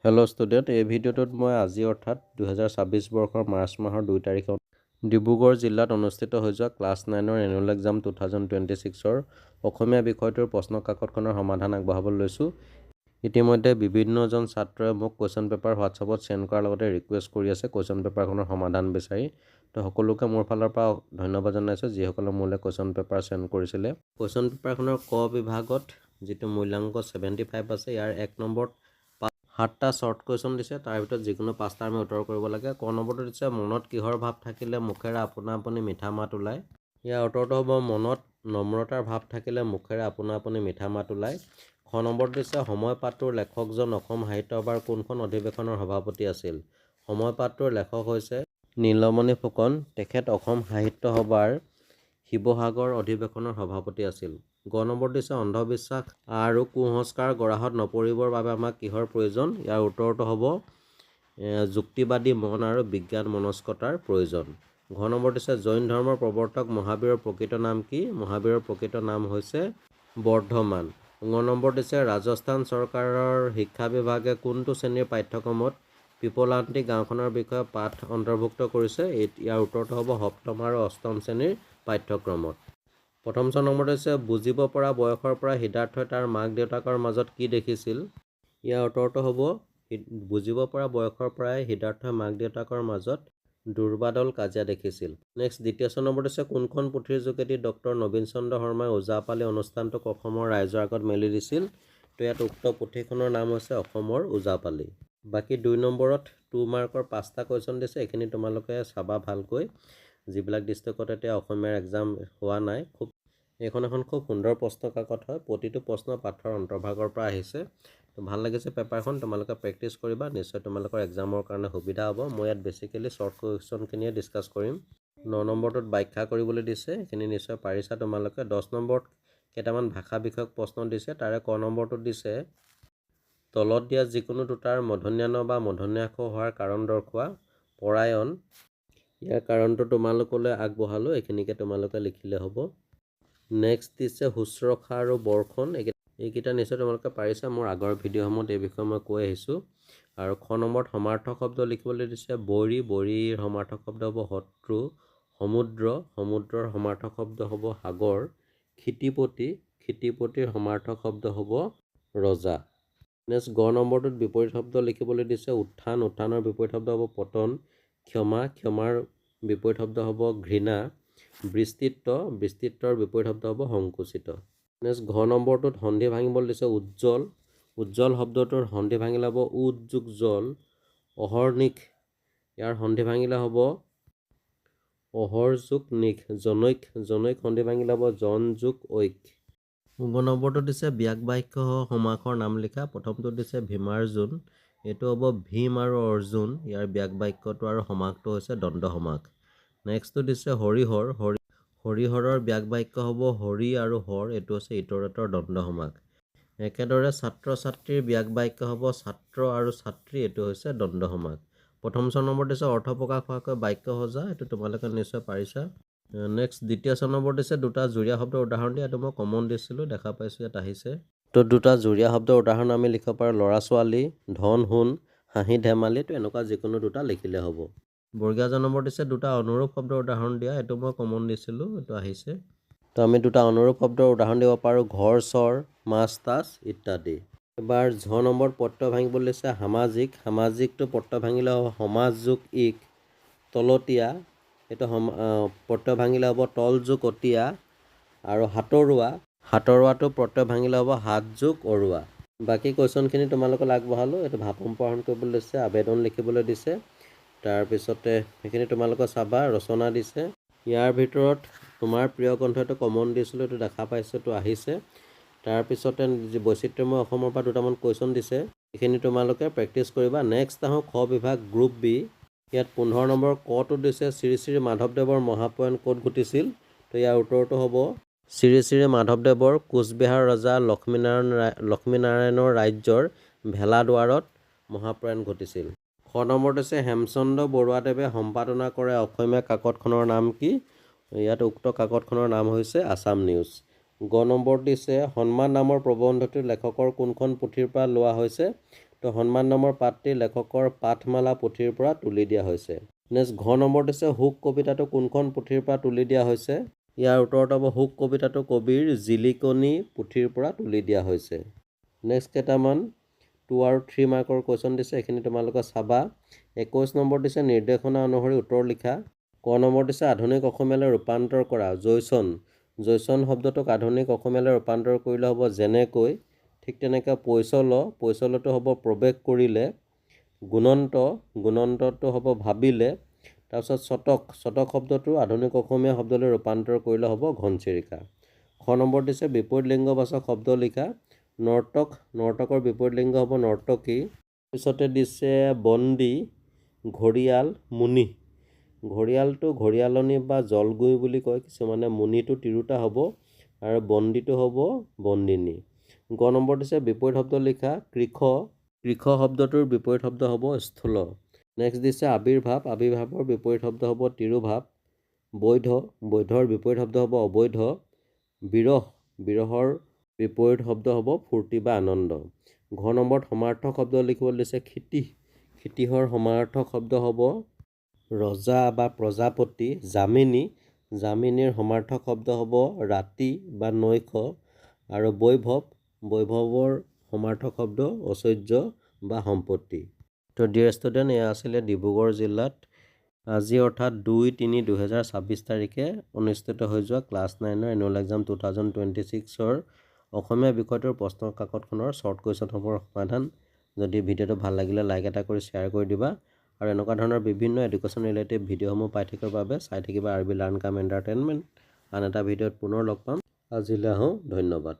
Hello' student, এই ভিডিঅ'টোত মই আজি অৰ্থাৎ 2026 বৰ্ষৰ মাৰ্চ মাহৰ 2 তাৰিখত ডিব্ৰুগড় জিলাত অনুষ্ঠিত হৈ যোৱা ক্লাছ 9ৰ এনুৱেল এক্সাম 2026ৰ অসমীয়া বিষয়টোৰ প্ৰশ্ন কাকতখনৰ সমাধান আগবঢ়াবলৈ লৈছোঁ। ইতিমধ্যে বিভিন্নজন ছাত্ৰই মোক কুৱেশ্যন পেপাৰ হোৱাটছআপত চেণ্ড কৰাৰ লগতে ৰিকুৱেষ্ট কৰি আছে কুৱেশ্যন পেপাৰখনৰ সমাধান বিচাৰি। তো সকলোকে মোৰ ফালৰ পৰা ধন্যবাদ জনাইছোঁ যিসকলে মোলৈ কুৱেশ্যন পেপাৰ চেণ্ড কৰিছিলে। কুৱেশ্যন পেপাৰখনৰ ক বিভাগত যিটো মূল্যাংক 75 আছে, ইয়াৰ 1 নম্বৰত 7টা শ্বৰ্ট কুৱেশ্যন দিছে। তাৰ ভিতৰত যিকোনো 5টা আমি উত্তৰ কৰিব লাগে। ক নম্বৰটো দিছে মনত কিহৰ ভাৱ থাকিলে মুখেৰে আপোনা আপুনি মিঠা মাত ওলায়। ইয়াৰ উত্তৰটো হ'ব মনত নম্ৰতাৰ ভাৱ থাকিলে মুখেৰে আপোনা আপুনি মিঠা মাত ওলায়। খ নম্বৰটো দিছে সময় পাত্ৰৰ লেখকজন অসম সাহিত্য সভাৰ কোনখন অধিৱেশনৰ সভাপতি আছিল। সময় পাত্ৰৰ লেখক হৈছে নীলমণি ফুকন। তেখেত অসম সাহিত্য সভাৰ শিৱসাগৰ অধিৱেশনৰ সভাপতি আছিল। গ নম্বৰ দিছে অন্ধবিশ্বাস আৰু কুসংস্কাৰ গৰাহত নপৰিবৰ বাবে আমাক কিহৰ প্ৰয়োজন। ইয়াৰ উত্তৰটো হ'ব যুক্তিবাদী মন আৰু বিজ্ঞান মনস্কতাৰ প্ৰয়োজন। ঘ নম্বৰ দিছে জৈন ধৰ্মৰ প্ৰৱৰ্তক মহাবীৰৰ প্ৰকৃত নাম কি। মহাবীৰৰ প্ৰকৃত নাম হৈছে বৰ্ধমান। ঙ নম্বৰ দিছে ৰাজস্থান চৰকাৰৰ শিক্ষা বিভাগে কোনটো শ্ৰেণীৰ পাঠ্যক্ৰমত পিপলান্তি গাঁওখনৰ বিষয়ে পাঠ অন্তৰ্ভুক্ত কৰিছে। ইয়াৰ উত্তৰটো হ'ব সপ্তম আৰু অষ্টম শ্ৰেণীৰ পাঠ্যক্ৰমত। প্ৰথম নম্বৰ হৈছে বুজিব পৰা বয়সৰ পৰা সিদ্ধাৰ্থই তাৰ মাক দেউতাকৰ মাজত কি দেখিছিল। ইয়াৰ উত্তৰটো হ'ব বুজিব পৰা বয়সৰ পৰাই সিদ্ধাৰ্থই মাক দেউতাকৰ মাজত দুৰ্বাদল কাজিয়া দেখিছিল। নেক্সট দ্বিতীয় নম্বৰ দিছে কোনখন পুথিৰ যোগেদি ডক্টৰ নবীন চন্দ্ৰ শৰ্মাই ওজাপালি অনুষ্ঠানটোক অসমৰ ৰাইজৰ আগত মেলি দিছিল। তো ইয়াত উক্ত পুথিখনৰ নাম হৈছে অসমৰ ওজাপালি। বাকী 2 নম্বৰত 2 মাৰ্কৰ 5টা কুৱেশ্যন দিছে। এইখিনি তোমালোকে চাবা ভালকৈ। যিবিলাক ডিষ্ট্ৰিক্টত এতিয়া অসমীয়াৰ এক্সাম হোৱা নাই, এইখন এখন খুব সুন্দৰ প্ৰশ্ন কাকত হয়। প্ৰতিটো প্ৰশ্ন পাঠৰ অন্তৰ্ভাগৰ পৰা আহিছে। তো ভাল লাগিছে পেপাৰখন, তোমালোকে প্ৰেক্টিছ কৰিবা, নিশ্চয় তোমালোকৰ এক্সামৰ কাৰণে সুবিধা হ'ব। মই ইয়াত বেছিকেলি শ্বৰ্ট কুৱেশ্যনখিনিয়ে ডিছকাছ কৰিম। 9 নম্বৰটোত ব্যাখ্যা কৰিবলৈ দিছে, সেইখিনি নিশ্চয় পাৰিছা তোমালোকে। 10 নম্বৰত কেইটামান ভাষা বিষয়ক প্ৰশ্ন দিছে। তাৰে ক নম্বৰটোত দিছে তলত দিয়া যিকোনো দুটাৰ মূৰ্ধন্য ন বা মূৰ্ধন্য আখৰ হোৱাৰ কাৰণ দৰ্শোৱা। পৰায়ণ, ইয়াৰ কাৰণটো তোমালোকলৈ আগবঢ়ালোঁ, এইখিনিকে তোমালোকে লিখিলে হ'ব। নেক্সট দিছে শুশ্ৰূষা আৰু বৰ্ষণ, এইকেইটা নিশ্চয় তোমালোকে পাৰিছা। মোৰ আগৰ ভিডিঅ'সমূহত এই বিষয়ে মই কৈ আহিছোঁ। আৰু খ নম্বৰত সমাৰ্থক শব্দ লিখিবলৈ দিছে বৰি, বৰিৰ সমাৰ্থক শব্দ হ'ব শত্ৰু। সমুদ্ৰ, সমুদ্ৰৰ সমাৰ্থক শব্দ হ'ব সাগৰ। ক্ষিতিপতি, ক্ষিতিপতিৰ সমাৰ্থক শব্দ হ'ব ৰজা। নেক্সট গ নম্বৰটোত বিপৰীত শব্দ লিখিবলৈ দিছে উত্থান, উত্থানৰ বিপৰীত শব্দ হ'ব পতন। ক্ষমা, ক্ষমাৰ বিপৰীত শব্দ হ'ব ঘৃণা। বৃষ্টিত্ব, বৃষ্টিত্বৰ বিপৰীত শব্দ হ'ব সংকুচিত। নেক্সট ঘ নম্বৰটোত সন্ধি ভাঙিবলৈ দিছে উজ্জ্বল, উজ্জ্বল শব্দটোৰ সন্ধি ভাঙিলে হ'ব উজ্যোগ জল। অহৰ্নিশ, ইয়াৰ সন্ধি ভাঙিলে হ'ব অহৰযোগ নিশ। জনৈক, জনৈক সন্ধি ভাঙিলে হ'ব জন যোগ ঐক। গ নম্বৰটো দিছে ব্যাস বাক্য সমাসৰ নাম লিখা। প্ৰথমটো দিছে ভীমাৰ্জুন, এইটো হ'ব ভীম আৰু অৰ্জুন। ইয়াৰ ব্যাস বাক্যটো আৰু সমাসটো হৈছে দ্বন্দ্ব সমাস। নেক্সটটো দিছে হৰিহৰ, হৰিহৰৰ ব্যাস বাক্য হ'ব হৰি আৰু হৰ, এইটো হৈছে ইতৰেতৰ দ্বন্দ্ব সমাস। একেদৰে ছাত্ৰ ছাত্ৰীৰ ব্যাস বাক্য হ'ব ছাত্ৰ আৰু ছাত্ৰী, এইটো হৈছে দ্বন্দ্ব সমাস। প্ৰথম নম্বৰ দিছে অৰ্থ প্ৰকাশ হোৱাকৈ বাক্য সজা, এইটো তোমালোকে নিশ্চয় পাৰিছা। নেক্সট দ্বিতীয় নম্বৰ দিছে দুটা জুৰীয়া শব্দৰ উদাহৰণ দিয়া, এইটো মই কমন দিছিলোঁ, দেখা পাইছোঁ ইয়াত আহিছে। তো দুটা জুৰীয়া শব্দৰ উদাহৰণ আমি লিখিব পাৰোঁ ল'ৰা ছোৱালী, ধন সোণ, হাঁহি ধেমালি। তো এনেকুৱা যিকোনো দুটা লিখিলে হ'ব। বৰ্গীয়া নম্বৰ দিছে দুটা অনুৰূপ শব্দৰ উদাহৰণ দিয়া, এইটো মই কমন দিছিলোঁ, এইটো আহিছে। তো আমি দুটা অনুৰূপ শব্দৰ উদাহৰণ দিব পাৰোঁ ঘৰ চৰ, মাছ তাছ ইত্যাদি। এবাৰ ঝ নম্বৰত প্ৰত্যয় ভাঙিবলৈ দিছে সামাজিক, সামাজিকটো প্ৰত্যয় ভাঙিলে হ'ব সমাজ যোগ ইক। তলতীয়া, এইটো প্ৰত্যয় ভাঙিলে হ'ব তল যোগ অতীয়া। আৰু সাঁতৰুৱা, সাঁতৰুৱাটো প্ৰত্যয় ভাঙিলে হ'ব হাত যোগ অৰুৱা। বাকী কুৱেশ্যনখিনি তোমালোকক আগবঢ়ালোঁ। এইটো ভাপন প্ৰহৰণ কৰিবলৈ দিছে, আবেদন লিখিবলৈ দিছে। তাৰপিছতে সেইখিনি তোমালোকে চাবা, ৰচনা দিছে। ইয়াৰ ভিতৰত তোমাৰ প্ৰিয় গ্ৰন্থ এইটো কমন দিছিলোঁ, এইটো দেখা পাইছোঁ, এইটো আহিছে। তাৰপিছতে বৈচিত্ৰ্যময় অসমৰ পৰা দুটামান কুৱেশ্যন দিছে, এইখিনি তোমালোকে প্ৰেক্টিছ কৰিবা। নেক্সট আহোঁ খ বিভাগ গ্ৰুপ বি। ইয়াত 15 নম্বৰ কটো দিছে শ্ৰী শ্ৰী মাধৱদেৱৰ মহাপ্ৰয়াণ ক'ত ঘটিছিল। তো ইয়াৰ উত্তৰটো হ'ব শ্ৰী শ্ৰী মাধৱদেৱৰ কোচবিহাৰ ৰজা লক্ষ্মীনাৰায়ণৰ ৰাজ্যৰ ভেলাদুৱাৰত মহাপ্ৰয়াণ ঘটিছিল। খ নম্বৰত হৈছে হেমচন্দ্ৰ বৰুৱাদেৱে সম্পাদনা কৰে অসমীয়া কাকতখনৰ নাম কি। ইয়াত উক্ত কাকতখনৰ নাম হৈছে আছাম নিউজ। গ নম্বৰ দিছে সন্মান নামৰ প্ৰবন্ধটোৰ লেখকৰ কোনখন পুথিৰ পৰা লোৱা হৈছে। তো তো সন্মান নামৰ পাঠটি লেখকৰ পাঠমালা পুথিৰ পৰা তুলি দিয়া হৈছে। নেক্সট ঘ নম্বৰটো হৈছে হুক কবিতাটো কোনখন পুথিৰ পৰা তুলি দিয়া হৈছে? ইয়াৰ উত্তৰত হ'ব হুক কবিতাটো কবিৰ জিলিকনি পুথিৰ পৰা তুলি দিয়া হৈছে। নেক্সট কেইটামান 2 আৰু 3 মাৰ্কৰ কুৱেশ্যন দিছে, এইখিনি তোমালোকে চাবা। 21 নম্বৰ দিছে নিৰ্দেশনা অনুসৰি উত্তৰ লিখা। ক নম্বৰ দিছে আধুনিক অসমীয়ালৈ ৰূপান্তৰ কৰা। জৈচন শব্দটোক আধুনিক অসমীয়ালৈ ৰূপান্তৰ কৰিলে হ'ব যেনেকৈ, ঠিক তেনেকৈ পৈচলটো হ'ব প্ৰৱেশ কৰিলে, গুণন্তটো হ'ব ভাবিলে, তাৰপিছত শতক শব্দটো আধুনিক অসমীয়া শব্দলৈ ৰূপান্তৰ কৰিলে হ'ব ঘনচিৰিকা। খ নম্বৰ দিছে বিপৰীত লিংগবাচক শব্দ লিখা। নৰ্তকৰ বিপৰীত লিংগ হ'ব নৰ্তকী। পিছতে দিছে বন্দী, ঘৰিয়াল, মুনি। ঘৰিয়ালটো ঘৰিয়ালনী বা জলগুই বুলি কয় কিছুমানে, মুনিটো তিৰোতা হ'ব আৰু বন্দীটো হ'ব বন্দিনী। গ নম্বৰ দিছে বিপৰীত শব্দ লিখা। কৃষ শব্দটোৰ বিপৰীত শব্দ হ'ব স্থূল। নেক্সট দিছে আবিৰ্ভাৱৰ বিপৰীত শব্দ হ'ব তিৰোভাৱ। বৈধৰ বিপৰীত শব্দ হ'ব অবৈধ। বিৰহৰ বিপৰীত শব্দ হ'ব ফূৰ্তি বা আনন্দ। ঘ নম্বৰত সমাৰ্থক শব্দ লিখিবলৈ দিছে ক্ষিতিহৰ সমাৰ্থক শব্দ হ'ব ৰজা বা প্ৰজাপতি। জামিনীৰ সমাৰ্থক শব্দ হ'ব ৰাতি বা নৈশ। আৰু বৈভৱৰ সমাৰ্থক শব্দ ঐশ্বৰ্য বা সম্পত্তি। তো ডিয়াৰ ষ্টুডেণ্ট, এয়া আছিলে ডিব্ৰুগড় জিলাত আজি অৰ্থাৎ 2-3-2026 তাৰিখে অনুষ্ঠিত হৈ যোৱা ক্লাছ 9ৰ এনুৱেল এক্সাম 2026ৰ অসমীয়া বিষয়টোৰ প্ৰশ্ন কাকতখনৰ শ্বৰ্ট কুৱেশ্যনসমূহৰ সমাধান। যদি ভিডিঅ'টো ভাল লাগিলে লাইক এটা কৰি শ্বেয়াৰ কৰি দিবা, আৰু এনেকুৱা ধৰণৰ বিভিন্ন এডুকেশ্যন ৰিলেটিভ ভিডিঅ'সমূহ পাই থাকিবৰ বাবে চাই থাকিবা RB লাৰ্ণ কাম এণ্টাৰটেইনমেণ্ট। আন এটা ভিডিঅ'ত পুনৰ লগ পাম। আজিলৈ আহোঁ, ধন্যবাদ।